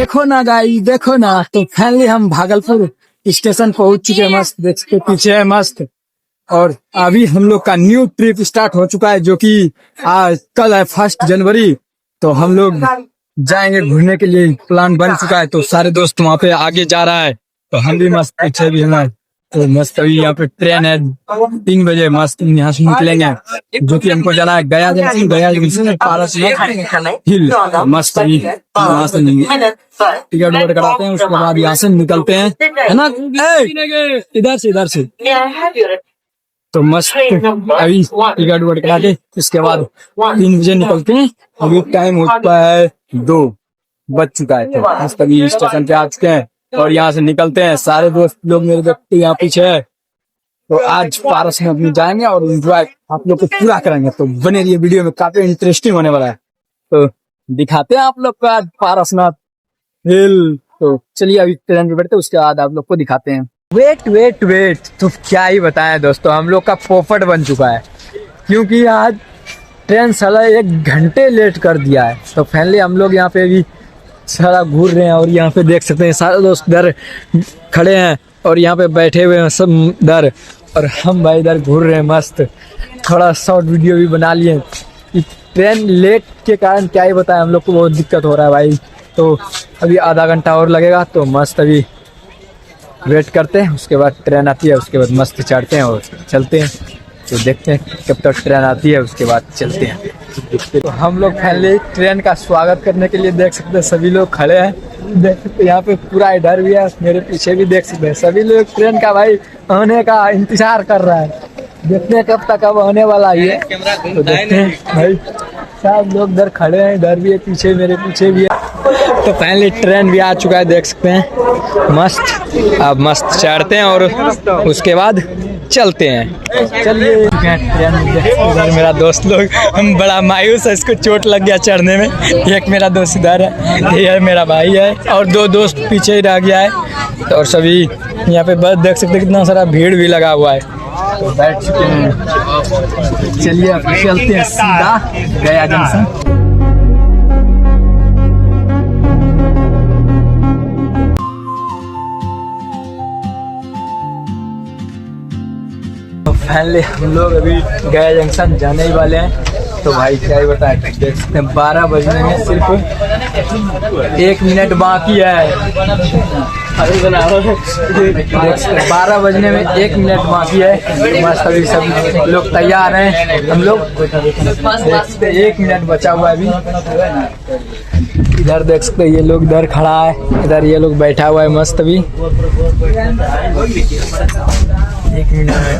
देखो ना गाइस, देखो ना। तो फाइनली हम भागलपुर स्टेशन पहुंच चुके हैं। मस्त देख सकते पीछे है मस्त। और अभी हम लोग का न्यू ट्रिप स्टार्ट हो चुका है, जो कि आज कल है 1 जनवरी। तो हम लोग जाएंगे घूमने के लिए, प्लान बन चुका है। तो सारे दोस्त वहाँ पे आगे जा रहा है, तो हम भी मस्त पीछे भी हैं। तो मस्त अभी यहाँ पे ट्रेन है 3 बजे, मस्त यहाँ से निकलेंगे, जो कि हमको जाना है गया जंक्शन। गया जंक्शन पारसनाथ हिल। मस्त अभी वहाँ से टिकट वगैरह कराते हैं, उसके बाद यहाँ से निकलते हैं, है ना। इधर से तो मस्त अभी टिकट वगैरह करा के उसके बाद 3 बजे निकलते हैं। अभी टाइम हो चुका है 2 बज चुका है। तो मस्त अभी स्टेशन पे आ चुके हैं और यहाँ से निकलते हैं। सारे दोस्त लोग मेरे व्यक्ति यहाँ पीछे है। तो आज पारसनाथ में जाएंगे और एंजॉय आप लोग को पूरा करेंगे। तो बने रहिए, वीडियो में काफी इंटरेस्टिंग होने वाला है। तो दिखाते हैं आप लोग को आज पारसनाथ हिल। तो चलिए अभी ट्रेन पे बैठते हैं, उसके बाद आप लोग को दिखाते हैं। वेट तो क्या ही बताएं दोस्तों, हम लोग का पोपट बन चुका है, क्योंकि आज ट्रेन साला 1 घंटे लेट कर दिया है। तो फाइनली हम लोग यहाँ पे भी सारा घूर रहे हैं और यहाँ पे देख सकते हैं सारे दोस्त इधर खड़े हैं और यहाँ पे बैठे हुए हैं सब इधर, और हम भाई इधर घूर रहे हैं मस्त। थोड़ा शॉर्ट वीडियो भी बना लिए। ट्रेन लेट के कारण क्या ही बताएं, हम लोग को बहुत दिक्कत हो रहा है भाई। तो अभी आधा घंटा और लगेगा, तो मस्त अभी वेट करते हैं, उसके बाद ट्रेन आती है, उसके बाद मस्त चढ़ते हैं और चलते हैं। तो देखते हैं कब तक ट्रेन आती है, उसके बाद चलते हैं। तो हम लोग फाइनली ट्रेन का स्वागत करने के लिए देख सकते हैं सभी लोग खड़े हैं। देख सकते हैं यहाँ पे पूरा इधर भी है, मेरे पीछे भी देख सकते हैं सभी लोग ट्रेन का भाई आने का इंतजार कर रहा है। देखते हैं कब तक अब आने वाला है। तो देखते हैं भाई, सब लोग इधर खड़े हैं, इधर भी है, पीछे मेरे पीछे भी है। तो फाइनली ट्रेन भी आ चुका है, देख सकते हैं मस्त। अब मस्त चढ़ते हैं और उसके बाद चलते हैं। चलिए ट्रेन इधर मेरा दोस्त लोग, हम बड़ा मायूस है, इसको चोट लग गया चढ़ने में। एक मेरा दोस्त इधर है, ये मेरा भाई है, और 2 दोस्त पीछे ही रह गया है। और सभी यहाँ पे बस देख सकते हैं कितना सारा भीड़ भी लगा हुआ है। तो बैठ चुके हैं, चलिए अब चलते हैं सीधा गया जंक्शन। फाइनली हम लोग अभी गया जंक्शन जाने ही वाले हैं। तो भाई क्या ही बताएं, देख सकते हैं 12 बजने में सिर्फ 1 मिनट बाकी है। 12 बजने में 1 मिनट बाकी है। मस्त अभी सब लोग तैयार हैं। हम लोग देख सकते 1 मिनट बचा हुआ है अभी। इधर देख सकते ये लोग इधर खड़ा है, इधर ये लोग बैठा हुआ है मस्त अभी। 1 मिनट में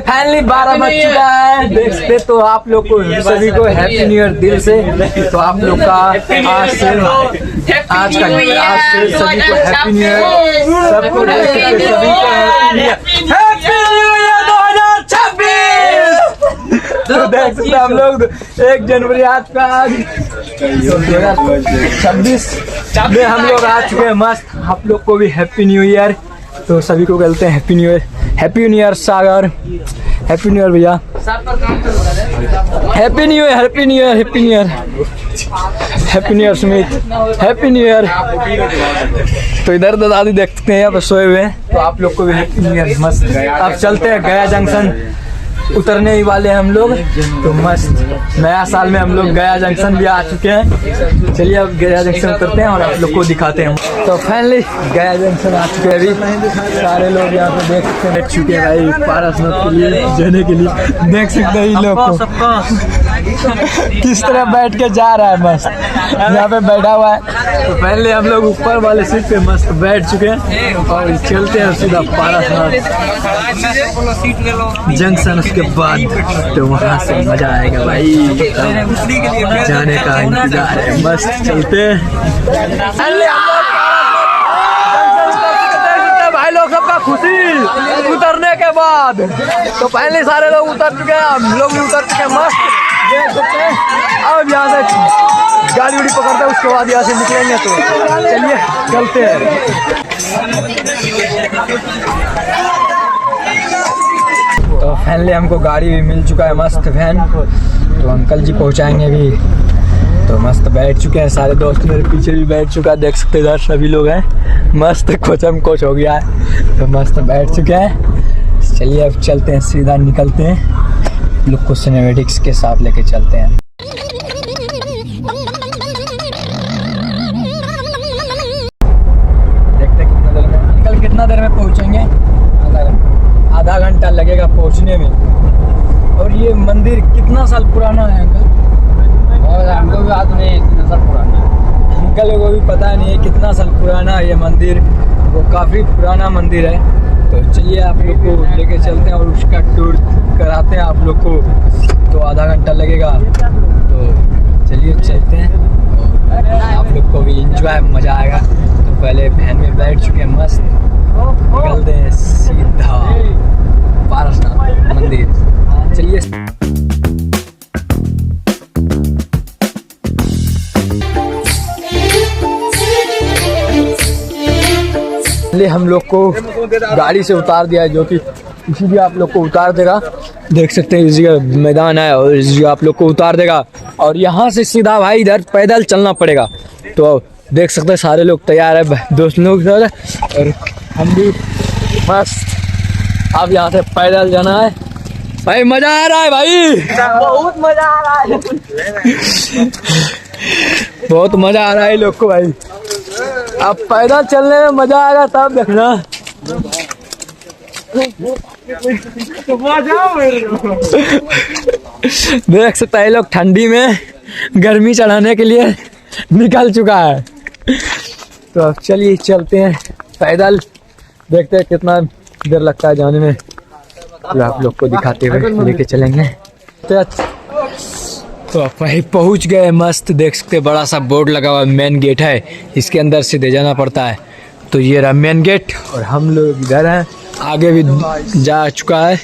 फाइनली 12 बज चुका है। देख सकते तो आप लोग को सभी को हैप्पी न्यू ईयर दिल से। तो आप लोग का आज से सभी को हैप्पी न्यू ईयर। सबको देख सकते सभी को हैप्पी न्यू ईयर 2026। तो देख सकते हम लोग 1 जनवरी आज का 2026 में हम लोग आ चुके हैं मस्त। आप लोग को भी हैप्पी न्यू ईयर। तो सभी को कहते हैं happy new year. Happy new year Sagar, happy new year भैया, happy new year, happy new year, happy new year, happy new year Sumit, happy new year. तो इधर दादी देख सकते हैं यहाँ पे सोए हुए हैं। तो आप लोग को भी हैप्पी न्यू ईयर मस्त। अब चलते हैं गया जंक्शन, उतरने ही वाले हैं हम लोग। तो मस्त नया साल में हम लोग गया जंक्शन भी आ चुके हैं। चलिए अब गया जंक्शन उतरते हैं और आप लोग को दिखाते हैं। तो फाइनली गया जंक्शन आ चुके हैं। अभी सारे लोग यहाँ पे देख सकते बैठ चुके हैं भाई पारसनाथ के लिए जाने के लिए। देख सकते हैं इन लोग को किस तरह बैठ के जा रहा है मस्त, यहाँ पे बैठा हुआ है। तो पहले हम लोग ऊपर वाले सीट पे मस्त बैठ चुके हैं और चलते हैं सीधा पारसनाथ जंक्शन। उसके बाद तो वहाँ से मजा आएगा भाई, जाने का इंतजार है। मस्त चलते हैं भाई लोग, सबका खुशी उतरने के बाद। तो पहले सारे लोग उतर चुके हैं, हम लोग भी उतर चुके हैं मस्त देख सकते हैं। अब यहाँ से गाड़ी उड़ी पकड़ते हैं, उसके बाद यहाँ से निकलेंगे। तो चलिए चलते हैं। तो फाइनली हमको गाड़ी भी मिल चुका है, मस्त वैन। तो अंकल जी पहुंचाएंगे अभी। तो मस्त बैठ चुके हैं सारे दोस्त, मेरे पीछे भी बैठ चुका है, देख सकते हैं इधर सभी लोग हैं। मस्त कोचम कोच हो गया है, तो मस्त बैठ चुके हैं। चलिए अब चलते हैं, सीधा निकलते हैं, लोग को सिनेमैटिक्स के साथ लेके चलते हैं। देखते हैं कितना देर में अंकल, कितना देर में पहुंचेंगे? आधा घंटा लगेगा पहुंचने में। और ये मंदिर कितना साल पुराना है अंकल? और हमको भी याद नहीं कितना साल पुराना है। अंकल को भी पता नहीं है कितना साल पुराना है ये मंदिर, वो काफ़ी पुराना मंदिर है। तो चलिए आप लोग को लेके चलते हैं और उसका टूर कराते हैं आप लोग को। तो आधा घंटा लगेगा, तो चलिए चलते हैं और आप लोग को भी इंजॉय मज़ा आएगा। तो पहले वैन में बैठ चुके हैं, मस्त निकलते हैं सीधा पारसनाथ मंदिर। चलिए हम लोग को गाड़ी से उतार दिया है, जो कि इसीलिए आप लोग को उतार देगा। देख सकते हैं इस जगह मैदान है और इस जगह आप लोग को उतार देगा और यहाँ से सीधा भाई इधर पैदल चलना पड़ेगा। तो देख सकते हैं सारे लोग तैयार है, दोस्त लोग और हम भी मस्त। अब यहाँ से पैदल जाना है भाई, मजा आ रहा है भाई, बहुत मजा आ रहा है, बहुत मजा आ रहा है लोग को भाई। अब पैदल चलने में मजा आएगा तब देखना। देख सकते हैं लोग ठंडी में गर्मी चढ़ाने के लिए निकल चुका है। तो अब चलिए चलते हैं पैदल, देखते हैं कितना देर लगता है जाने में। तो आप लोग को दिखाते हुए लेके चलेंगे। तो वहीं पहुंच गए, मस्त देख सकते बड़ा सा बोर्ड लगा हुआ, मेन गेट है, इसके अंदर सीधे जाना पड़ता है। तो ये रहा मेन गेट और हम लोग इधर हैं, आगे भी जा चुका है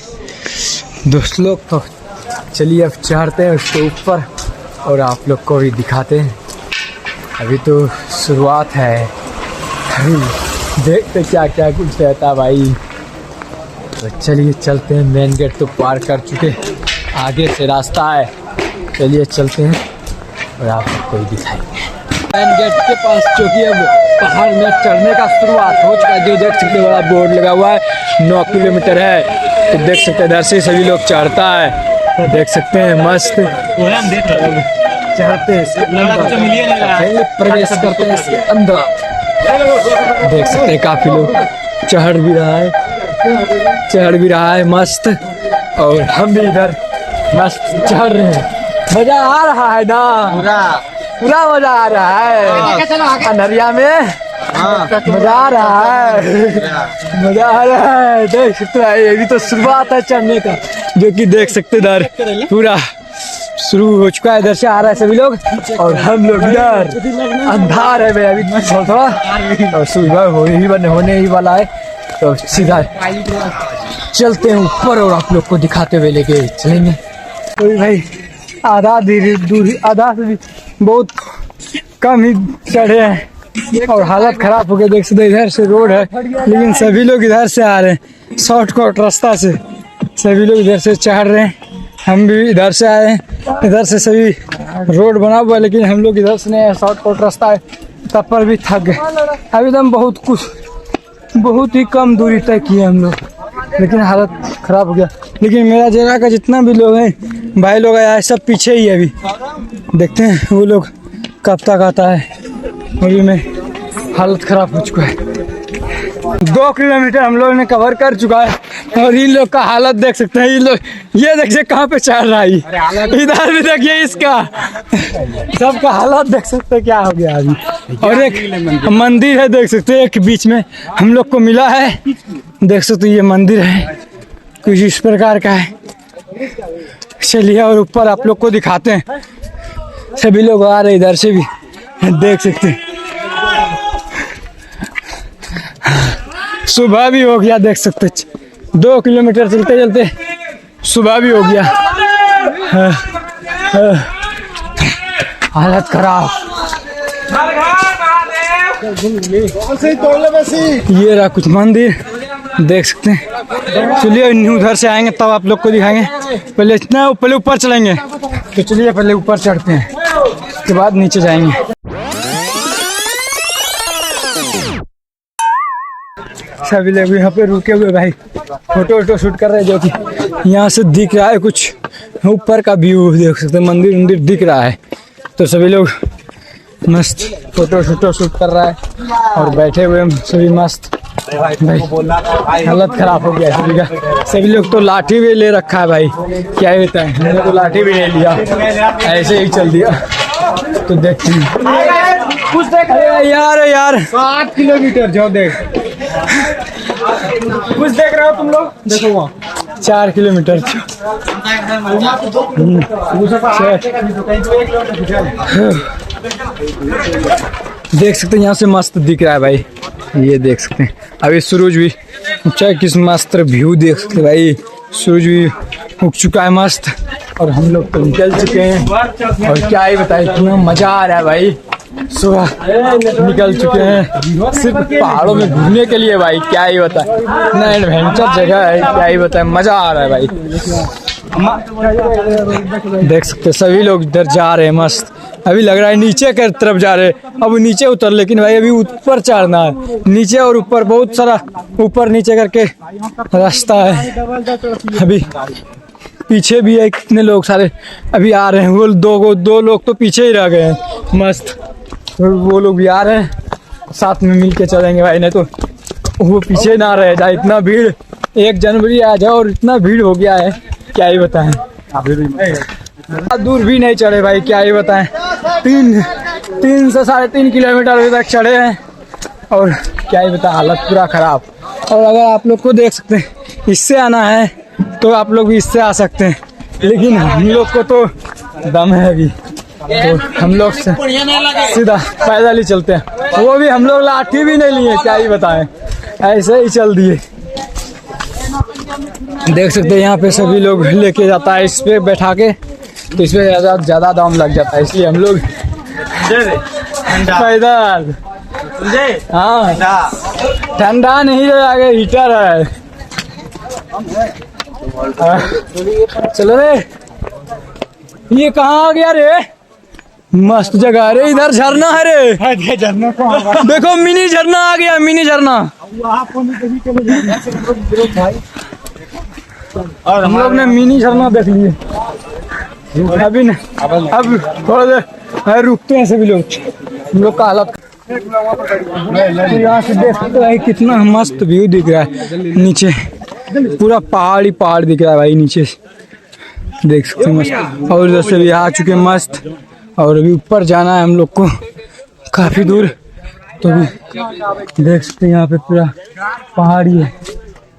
दोस्त लोग। तो चलिए अब चढ़ते हैं उसके ऊपर और आप लोग को भी दिखाते हैं। अभी तो शुरुआत है, अभी देखते क्या क्या कुछ रहता है भाई। तो चलिए चलते हैं, मेन गेट तो पार कर चुके, आगे से रास्ता है, चलिए चलते हैं और आप सबको भी दिखाएंगे। मेन गेट के पास जो कि अब पहाड़ में चढ़ने का शुरुआत हो चुका है, जो देख सकते बड़ा बोर्ड लगा हुआ है, 9 किलोमीटर है। तो देख सकते हैं इधर से सभी लोग चढ़ता है, तो देख सकते हैं मस्त चढ़ते हैं, प्रवेश करते हैं इसके अंदर। देख सकते हैं काफी लोग चढ़ भी रहा है मस्त, और हम भी इधर मस्त चढ़ रहे हैं। मजा आ रहा है ना, पूरा मजा आ रहा है अनहरिया में, मजा आ रहा है, मजा आ रहा है। देख सकते हैं ये भी तो शुरुआत है चढ़ने का, जो कि देख सकते इधर पूरा शुरू हो चुका है। इधर से आ रहा है सभी लोग और हम लोग इधर अंधार है भाई, अभी थोड़ा और सुबह होने ही वाला है। तो सीधा चलते हैं ऊपर और आप लोग को दिखाते हुए लेके चलेंगे। तो भाई आधा से भी बहुत कम ही चढ़े हैं और हालत खराब हो गई। देख सकते इधर से रोड है, लेकिन सभी लोग इधर से आ रहे हैं, शॉर्टकट रास्ता से सभी लोग इधर से चढ़ रहे हैं। हम भी इधर से आए हैं, इधर से सभी रोड बना हुआ है, लेकिन हम लोग इधर से नहीं आए, शॉर्टकट रास्ता है, तब पर भी थक गए। अभी तो हम बहुत ही कम दूरी तय किए हम लोग, लेकिन हालत खराब हो गया। लेकिन मेरा जगह का जितना भी लोग हैं भाई लोग आया है, सब पीछे ही है। अभी देखते हैं वो लोग कब तक आता है। अभी में हालत खराब हो चुका है, 2 किलोमीटर हम लोग ने कवर कर चुका है और इन लोग का हालत देख सकते हैं। इन लोग ये देखिए कहाँ पे चढ़ रहा है, इधर भी देखिए इसका, सबका हालत देख सकते हैं क्या हो गया अभी। और एक मंदिर है देख सकते हैं, एक बीच में हम लोग को मिला है, देख सकते ये मंदिर है कुछ इस प्रकार का है। चलिए और ऊपर आप लोग को दिखाते हैं, सभी लोग आ रहे इधर से भी देख सकते हैं। सुबह भी हो गया, देख सकते 2 किलोमीटर चलते चलते सुबह भी हो गया। हालत खराब। ये रहा कुछ मंदिर देख सकते हैं। चलिए उधर से आएंगे तब आप लोग को दिखाएंगे। पहले ऊपर चलेंगे, तो चलिए पहले ऊपर चढ़ते हैं, उसके बाद नीचे जाएंगे। सभी लोग यहाँ पे रुके हुए भाई फोटो शूट कर रहे हैं, जो कि यहाँ से दिख रहा है कुछ ऊपर का व्यू देख सकते हैं, मंदिर दिख रहा है। तो सभी लोग मस्त फोटो शूट कर रहा है और बैठे हुए हम सभी मस्त। भाई हालत खराब हो गया सभी का। सभी लोग तो लाठी भी ले रखा है भाई, क्या ही होता है। हमने तो लाठी भी नहीं लिया, ऐसे ही चल दिया। तो देखते हैं कुछ देख रहे यार 8 किलोमीटर जाओ देख, कुछ देख रहे हो तुम लोग, देखो वहाँ 4 किलोमीटर। देख सकते हैं यहाँ से मस्त दिख रहा है भाई, ये देख सकते हैं। अभी सूरज भी ऊंचा, किस मस्त व्यू देख सकते हैं भाई। सूरज भी उग चुका है मस्त, और हम लोग तो निकल चुके हैं। और क्या ही बताए, इतना मजा आ रहा है भाई। सुबह निकल चुके हैं सिर्फ पहाड़ों में घूमने के लिए भाई, क्या ही बताए, इतना एडवेंचर जगह है, क्या ही बताए, मजा आ रहा है भाई। देख सकते हैं सभी लोग इधर जा रहे हैं मस्त। अभी लग रहा है नीचे की तरफ जा रहे हैं, अब नीचे उतर, लेकिन भाई अभी ऊपर चढ़ना है। नीचे और ऊपर बहुत सारा ऊपर नीचे करके रास्ता है। अभी पीछे भी है कितने लोग सारे अभी आ रहे हैं, वो दो लोग तो पीछे ही रह गए हैं मस्त। वो लोग भी आ रहे हैं, साथ में मिल के चलेंगे भाई, नहीं तो वो पीछे ना रह जाए। इतना भीड़, 1 जनवरी आ जाए और इतना भीड़ हो गया है, क्या ही बताएं। दूर भी नहीं चढ़े भाई, क्या ही बताएं। 3 से 3.5 किलोमीटर अभी तक चढ़े हैं, और क्या ही बताएं, हालत पूरा खराब। और अगर आप लोग को देख सकते हैं इससे आना है तो आप लोग भी इससे आ सकते हैं, लेकिन हम लोग को तो दम है अभी, तो हम लोग से सीधा पैदल ही चलते हैं। वो भी हम लोग लाठी भी नहीं लिए, क्या ही बताएं, ऐसे ही चल दिए। देख सकते हैं यहाँ पे सभी लोग लेके जाता है, इस पे बैठा के, तो इस पे ज्यादा दाम लग जाता है, इसलिए हम लोग पैदल। हाँ ठंडा नहीं है, आगे हीटर है। चलो रे, ये कहाँ आ गया रे, मस्त जगह रे, इधर झरना है रे। झरना देखो, मिनी झरना आ गया, मिनी झरना। और हम लोग ने मिनी झरना देख लिए। अभी न, अब थोड़ा देर रुकते हैं सभी लोग, हम लोग का हालत। तो यहाँ से देख सकते हैं कितना मस्त व्यू दिख रहा है, नीचे पूरा पहाड़ दिख रहा है भाई, नीचे देख सकते हैं मस्त। और इधर से भी आ चुके हैं मस्त, और अभी ऊपर जाना है हम लोग को काफी दूर। तो भी देख सकते हैं यहाँ पे पूरा पहाड़ी है,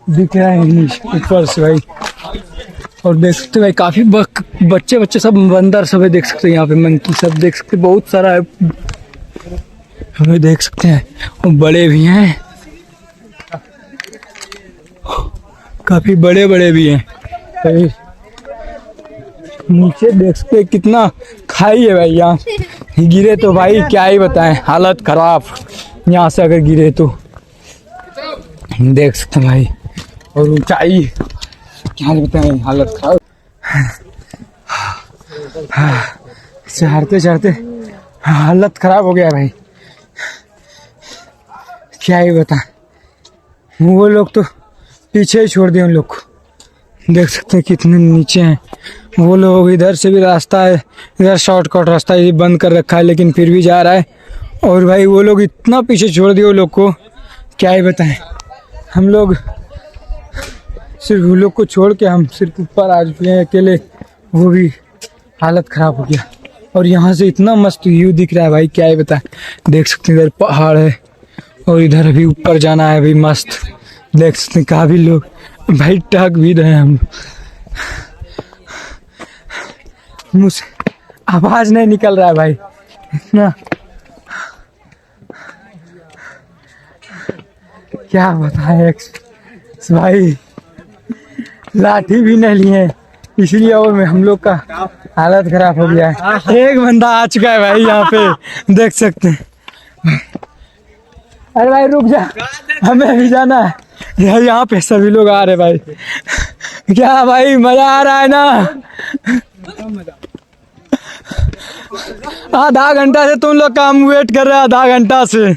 दिख रहा है नीचे ऊपर से भाई। और देख सकते भाई काफी बच्चे सब बंदर सब है, देख सकते हैं यहाँ पे मंकी सब देख सकते, बहुत सारा है, हमें देख सकते हैं। और बड़े भी हैं, काफी बड़े भी हैं। नीचे देख सकते कितना खाई है भाई, यहाँ गिरे तो भाई क्या ही बताएं, हालत खराब। यहाँ से अगर गिरे तो देख सकते भाई, और ऊंचाई क्या बताएं, हालत खराब। चढ़ते हालत खराब हो गया भाई, क्या ही बताएं। वो लोग तो पीछे ही छोड़ दिए उन लोग को, देख सकते हैं कितने नीचे हैं वो लोग। इधर से भी रास्ता है, इधर शॉर्टकट रास्ता ये बंद कर रखा है, लेकिन फिर भी जा रहा है। और भाई वो लोग इतना पीछे छोड़ दिए वो लोग को, क्या ही बताएं। हम लोग सिर्फ वो लोग को छोड़ के हम सिर्फ ऊपर आ चुके हैं अकेले, वो भी हालत खराब हो गया। और यहाँ से इतना मस्त व्यू दिख रहा है भाई, क्या ही बताएं। देख सकते हैं इधर पहाड़ है, और इधर अभी ऊपर जाना है अभी मस्त। देख सकते हैं काफी लोग भाई टहक भी रहे हैं, हम मुँह से आवाज नहीं निकल रहा है भाई, इतना क्या बताएं भाई। लाठी भी नहीं लिए इसलिए, और हम लोग का हालत खराब हो गया है। एक बंदा आ चुका है भाई यहाँ पे, देख सकते हैं। अरे भाई रुक जा, हमें भी जाना है। यहाँ पे सभी लोग आ रहे भाई। क्या भाई मजा आ रहा है ना? आधा घंटा से तुम लोग का हम वेट कर रहे हैं, आधा घंटा से।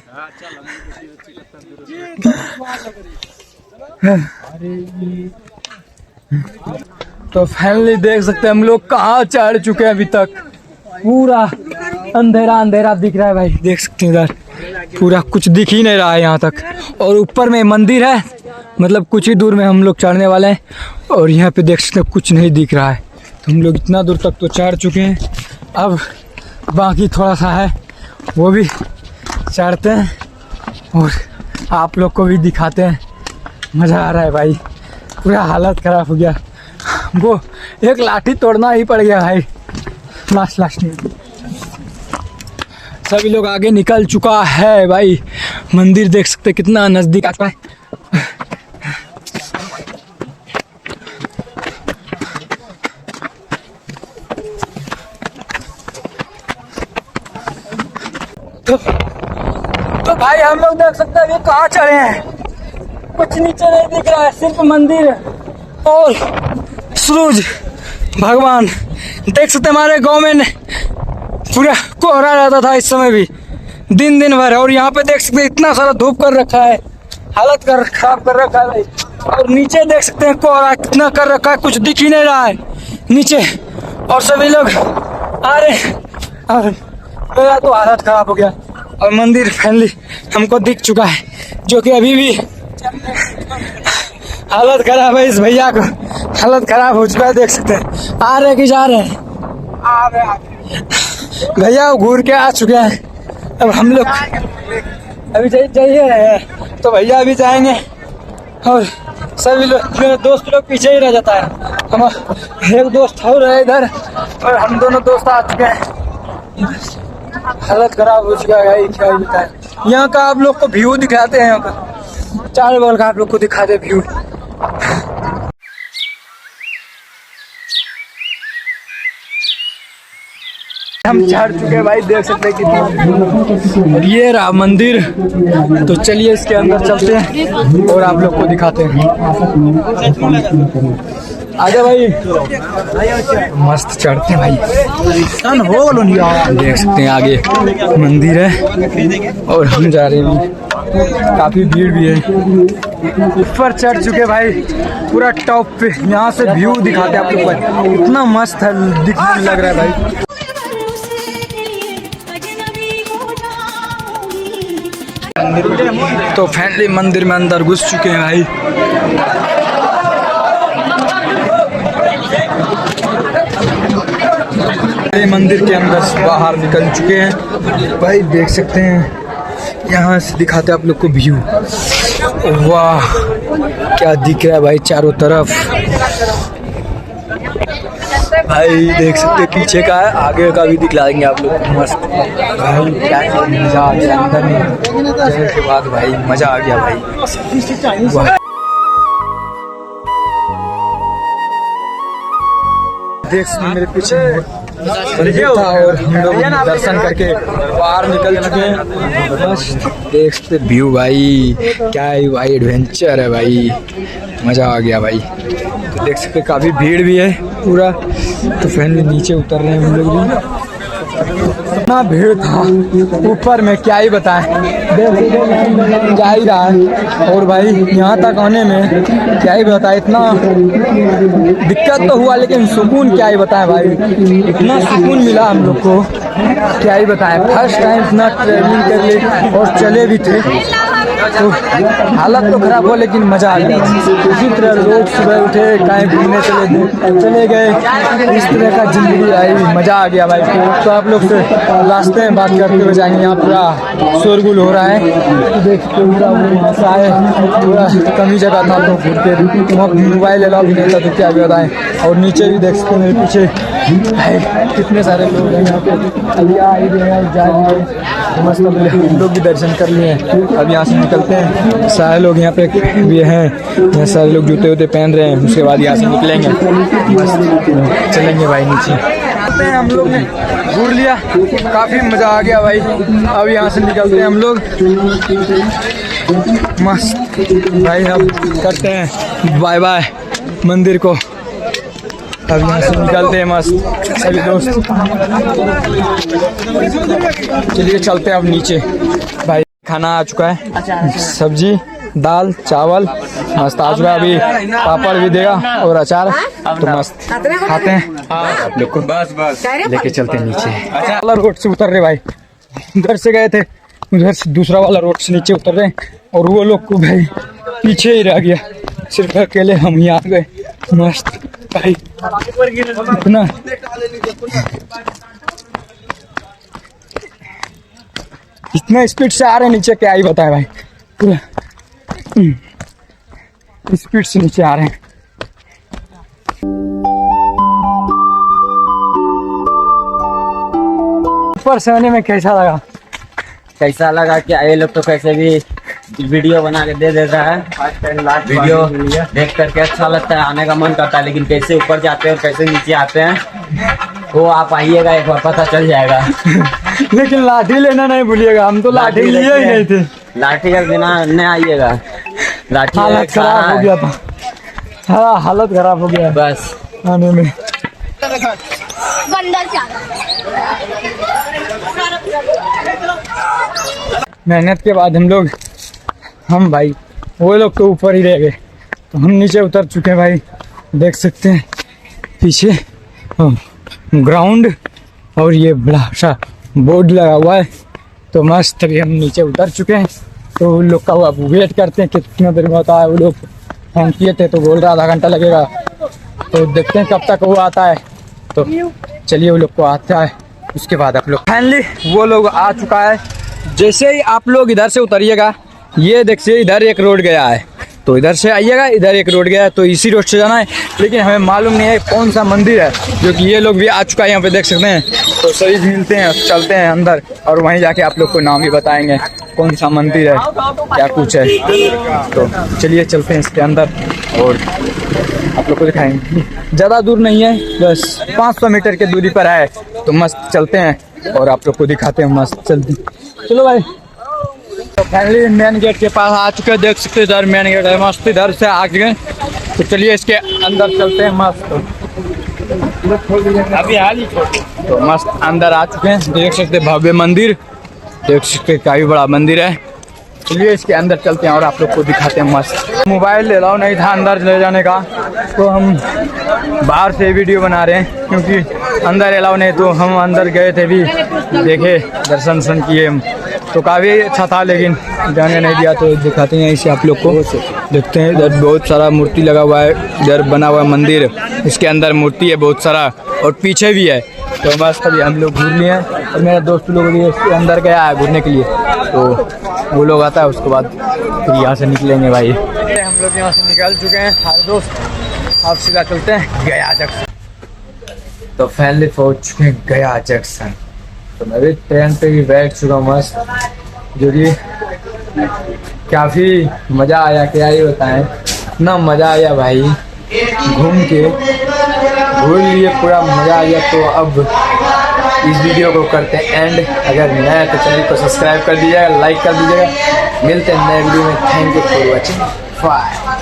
तो फाइनली देख सकते हैं हम लोग कहाँ चढ़ चुके हैं। अभी तक पूरा अंधेरा अंधेरा दिख रहा है भाई, देख सकते हैं इधर पूरा कुछ दिख ही नहीं रहा है यहाँ तक। और ऊपर में मंदिर है, मतलब कुछ ही दूर में हम लोग चढ़ने वाले हैं। और यहाँ पे देख सकते हैं कुछ नहीं दिख रहा है। तो हम लोग इतना दूर तक तो चढ़ चुके हैं, अब बाकी थोड़ा सा है वो भी चढ़ते हैं और आप लोग को भी दिखाते हैं। मज़ा आ रहा है भाई, पूरा हालत ख़राब हो गया। वो एक लाठी तोड़ना ही पड़ गया भाई लास्ट में। सभी लोग आगे निकल चुका है भाई। मंदिर देख सकते कितना नज़दीक आता है। तो भाई हम लोग देख सकते हैं ये कहाँ चढ़े हैं, कुछ नीचे नहीं दिख रहा है, सिर्फ मंदिर और सूरज भगवान। देख सकते हमारे गांव में पूरा कोहरा रहता था इस समय भी दिन भर। और यहाँ पे देख सकते हैं इतना सारा धूप कर रखा है, हालत खराब कर रखा है भाई। और नीचे देख सकते हैं कोहरा कितना कर रखा है, कुछ दिख ही नहीं रहा है नीचे। और सभी लोग आ रहे हैं और मेरा तो हालत खराब हो गया। और मंदिर फाइनली हमको दिख चुका है, जो कि अभी भी हालत खराब है। इस भैया को हालत खराब हो चुका है, देख सकते हैं। आ रहे कि जा रहे हैं? आ रहे भैया घूर के आ चुके हैं। अब हम लोग अभी जाइए रहे हैं, तो भैया अभी जाएंगे और सभी लोग मेरे दोस्त लोग पीछे ही रह जाता है। हम एक दोस्त हो रहे इधर और हम दोनों दोस्त आ चुके हैं। हालत खराब हो चुका है भाई, क्या बताएं। यहाँ का आप लोग को व्यू दिखाते हैं, यहाँ का चार बॉल का आप लोग को दिखाते व्यू। हम चढ़ चुके हैं भाई, देख सकते हैं कितना ये रहा मंदिर। तो चलिए इसके अंदर चलते हैं और आप लोग को दिखाते हैं। आजा भाई, मस्त चढ़ते हैं भाई। देख सकते हैं आगे मंदिर है और हम जा रहे हैं, काफी भीड़ भी है। ऊपर चढ़ चुके भाई, पूरा टॉप पे। यहाँ से व्यू दिखाते हैं आप लोग को, इतना मस्त है, दिखने लग रहा है भाई। तो फाइनली मंदिर में अंदर घुस चुके हैं भाई। मंदिर के अंदर से बाहर निकल चुके हैं भाई, देख सकते हैं। यहाँ से दिखाते हैं आप लोग को व्यू। वाह क्या दिख रहा है भाई चारों तरफ भाई, देख सकते हैं। पीछे का है, आगे का भी दिखलाएंगे आप लोग। मस्त भाई, क्या मजा आ गया अंदर में जाने के बाद भाई, मजा आ गया भाई। देख सकते मेरे पीछे था और हम लोग दर्शन करके बाहर निकल चुके हैं। बस देख सकते व्यू भाई, क्या है भाई, एडवेंचर है भाई, मज़ा आ गया भाई। तो देख सकते काफ़ी भीड़ भी है पूरा। तो फाइनली नीचे उतर रहे हैं हम लोग भी। इतना भीड़ था ऊपर में, क्या ही बताएं। जा ही रहा है और भाई यहाँ तक आने में क्या ही बताएं, इतना दिक्कत तो हुआ लेकिन सुकून क्या ही बताएं भाई, इतना सुकून मिला हम लोग को, क्या ही बताएं। फर्स्ट टाइम इतना ट्रेवलिंग कर ली और चले भी थे, तो हालत तो खराब हुआ लेकिन मज़ा आ गया। इसी तरह रोज सुबह उठे, कहीं घूमने चले गए, इस तरह का जिंदगी आई, मज़ा आ गया भाई। तो आप लोग से रास्ते में बात करते हुए जाएंगे। यहाँ पूरा शोरगुल हो रहा है, देख पूरा पूरा कमी जगह था, तो घूर के मोबाइल अलाउ भी नहीं था, तो क्या भी बताएं। और नीचे भी देख सकते हैं मेरे पीछे भाई कितने सारे लोग हैं यहाँ पे, अभी आ ही रहे हैं, जा रहे हैं। मस्त हम लोग भी दर्शन कर लिए हैं, अब यहाँ से निकलते हैं। सारे लोग यहाँ पे भी हैं, यहाँ सारे लोग जूते वूते पहन रहे हैं, उसके बाद यहाँ से निकलेंगे, मस्त चलेंगे भाई नीचे। हम लोग ने घूर लिया, काफ़ी मज़ा आ गया भाई। अब यहाँ से निकलते हैं हम लोग। मस्त भाई। अब करते हैं बाय बाय मंदिर को। अब यहाँ से निकलते हैं मस्त सभी दोस्त। चलिए चलते हैं अब नीचे। भाई खाना आ चुका है, सब्जी दाल चावल मस्त आ चुका है। अभी पापड़ भी देगा और अचार, तो मस्त खाते हैं। आप लोग को बस लेके चलते हैं नीचे। वाला रोड से उतर रहे भाई, उधर से गए थे, उधर से दूसरा वाला रोड से नीचे उतर रहे, और वो लोग को भाई पीछे ही रह गया, सिर्फ अकेले हम ही आ गए। मस्त भाई इतना इतना स्पीड से आ रहे नीचे, क्या ही बताए भाई, पूरा स्पीड से नीचे आ रहे हैं। ऊपर से आने में कैसा लगा? कैसा लगा कि ये लोग तो कैसे भी वीडियो बना के दे देता है। वीडियो देख करके अच्छा लगता है, आने का मन करता है, लेकिन कैसे ऊपर जाते हैं और कैसे नीचे आते हैं वो आप आइएगा एक बार पता चल जाएगा। लेकिन लाठी लेना नहीं भूलिएगा, हम तो लाठी लिए ही नहीं थे। लाठी का बिना नहीं आइएगा, लाठी हालत खराब हो गया था, सारा हालत खराब हो गया बस आने में। मेहनत के बाद हम भाई वो लोग तो ऊपर ही रह गए, तो हम नीचे उतर चुके हैं भाई। देख सकते हैं पीछे ग्राउंड और ये बड़ा सा बोर्ड लगा हुआ है, तो मस्त अभी हम नीचे उतर चुके हैं। तो उन लोग का अब वेट करते हैं कि कितना देर में होता है। वो लोग फोन किए थे तो बोल रहा आधा घंटा लगेगा, तो देखते हैं कब तक वो आता है। तो चलिए वो लोग को आता है, उसके बाद आप लोग फाइनली वो लोग आ चुका है। जैसे ही आप लोग इधर से उतरिएगा, ये देखिए इधर एक रोड गया है, तो इधर से आइएगा, इधर एक रोड गया है, तो इसी रोड से जाना है। लेकिन हमें मालूम नहीं है कौन सा मंदिर है, जो कि ये लोग भी आ चुका है यहाँ पे देख सकते हैं। तो सभी मिलते हैं, चलते हैं अंदर, और वहीं जाके आप लोग को नाम भी बताएंगे कौन सा मंदिर है, क्या कुछ है। तो चलिए चलते हैं इसके अंदर और आप लोग को दिखाएंगे। ज़्यादा दूर नहीं है, बस 500 मीटर की दूरी पर है, तो मस्त चलते हैं और आप लोग को दिखाते हैं। मस्त चलते चलो भाई। तो फाइनली मेन गेट के पास आ चुके हैं, देख सकते हैं इधर मेन गेट है, मस्त इधर से आ गए। तो चलिए इसके अंदर चलते हैं। मस्त अभी हाल ही तो मस्त अंदर आ चुके हैं, देख सकते हैं भव्य मंदिर, देख सकते हैं काफी बड़ा मंदिर है। चलिए इसके अंदर चलते हैं और आप लोग को दिखाते हैं। मस्त मोबाइल अलाउ नहीं था अंदर ले जाने का, तो हम बाहर से वीडियो बना रहे हैं, क्योंकि अंदर अलाउ नहीं। तो हम अंदर गए थे भी, देखे दर्शन किए, तो काफ़ी अच्छा था, लेकिन जाने नहीं दिया। तो दिखाते हैं इसे आप लोग को, देखते हैं इधर बहुत सारा मूर्ति लगा हुआ है, इधर बना हुआ मंदिर, इसके अंदर मूर्ति है बहुत सारा, और पीछे भी है। तो मस्त अभी हम लोग घूम लिए हैं, और मेरा दोस्त लोग भी इसके अंदर गया है घूमने के लिए, तो वो लोग आता है, उसके बाद फिर यहाँ से निकलेंगे भाई। हम लोग यहाँ से निकल चुके हैं सारे दोस्त, अब सीधा चलते हैं गया जंक्शन। तो फाइनली पहुँच चुके हैं गया जंक्शन। तो मैं भी ट्रेन पे भी बैठ चुका मस्त, जो कि काफ़ी मज़ा आया, क्या ही बताएं, इतना मज़ा आया भाई, घूम के घूम लिए, पूरा मज़ा आया। तो अब इस वीडियो को करते हैं एंड। अगर नया है तो चैनल को सब्सक्राइब कर दीजिएगा, लाइक कर दीजिएगा। मिलते हैं नए वीडियो में। Thank you for watching. Bye.